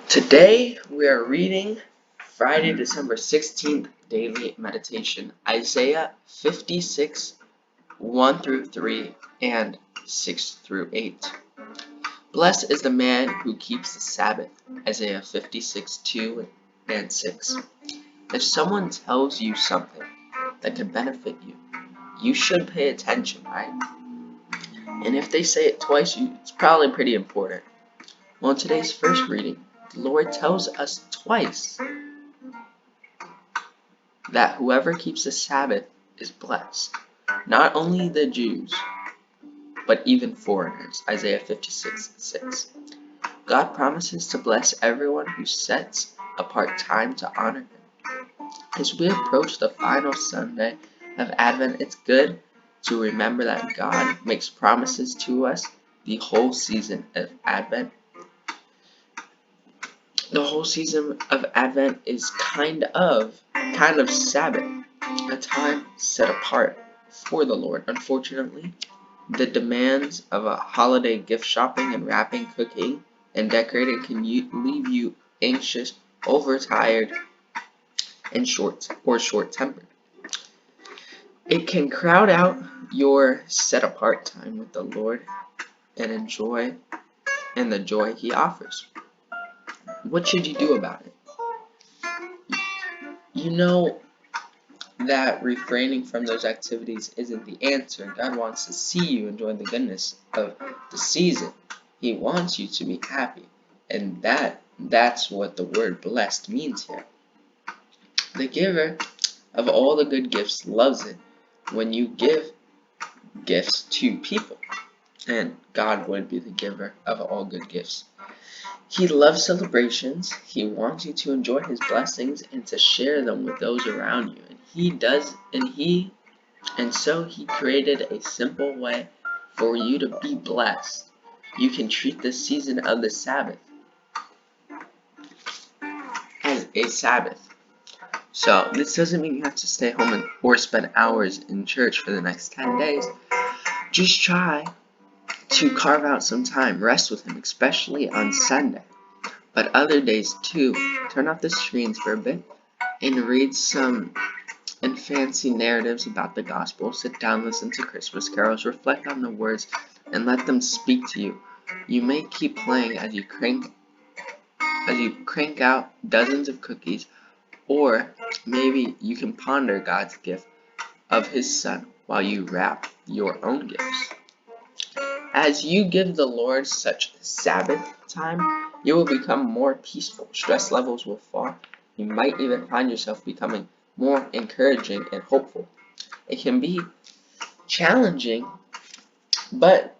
Today we are reading Friday, December 16th, Daily Meditation, Isaiah 56, 1 through 3 and 6 through 8. Blessed is the man who keeps the Sabbath, Isaiah 56, 2 and 6. If someone tells you something that could benefit you, you should pay attention, right? And if they say it twice, it's probably pretty important. Well, in today's first reading, the Lord tells us twice that whoever keeps the Sabbath is blessed. Not only the Jews, but even foreigners. Isaiah 56, 6. God promises to bless everyone who sets apart time to honor Him. As we approach the final Sunday of Advent, it's good to remember that God makes promises to us the whole season of Advent. The whole season of Advent is kind of Sabbath, a time set apart for the Lord. Unfortunately, the demands of a holiday gift shopping and wrapping, cooking, and decorating can leave you anxious, overtired, and short-tempered. It can crowd out your set-apart time with the Lord and the joy He offers. What should you do about it? You know that refraining from those activities isn't the answer. God wants to see you enjoy the goodness of the season. He wants you to be happy. And that's what the word blessed means here. The giver of all the good gifts loves it when you give gifts to people. And God would be the giver of all good gifts. He loves celebrations. He wants you to enjoy His blessings and to share them with those around you. And He does, and so He created a simple way for you to be blessed. You can treat the season of the Sabbath as a Sabbath. So this doesn't mean you have to stay home or spend hours in church for the next 10 days. Just try to carve out some time, rest with Him, especially on Sunday. But other days too, turn off the screens for a bit and read some fancy narratives about the gospel. Sit down, listen to Christmas carols, reflect on the words, and let them speak to you. You may keep playing as you crank out dozens of cookies, or maybe you can ponder God's gift of His Son while you wrap your own gifts. As you give the Lord such Sabbath time, you will become more peaceful. Stress levels will fall. You might even find yourself becoming more encouraging and hopeful. It can be challenging, but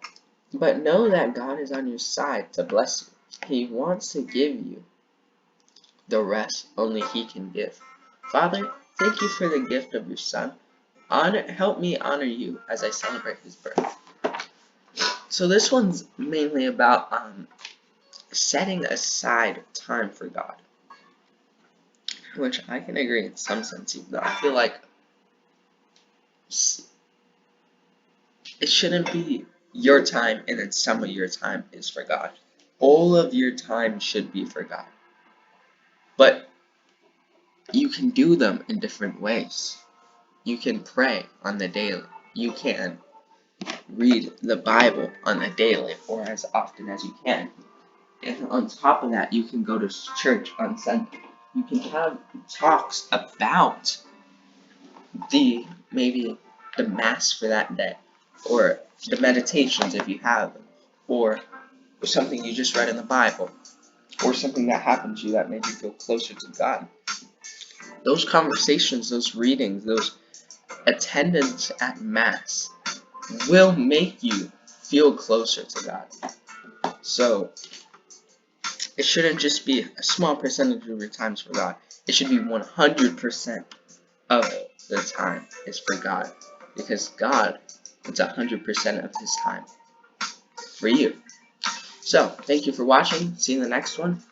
know that God is on your side to bless you. He wants to give you the rest only He can give. Father, thank you for the gift of your Son. Help me honor you as I celebrate His birth. So this one's mainly about setting aside time for God, which I can agree in some sense, even though I feel like it shouldn't be your time and then some of your time is for God. All of your time should be for God. But you can do them in different ways. You can pray on the daily. You can read the Bible on the daily or as often as you can. And on top of that, you can go to church on Sunday. You can have talks about maybe the Mass for that day, or the meditations if you have them, or something you just read in the Bible, or something that happened to you that made you feel closer to God. Those conversations, those readings, those attendance at Mass will make you feel closer to God. So it shouldn't just be a small percentage of your times for God. It should be 100% of the time is for God, because God wants 100% of His time for you. So, thank you for watching. See you in the next one.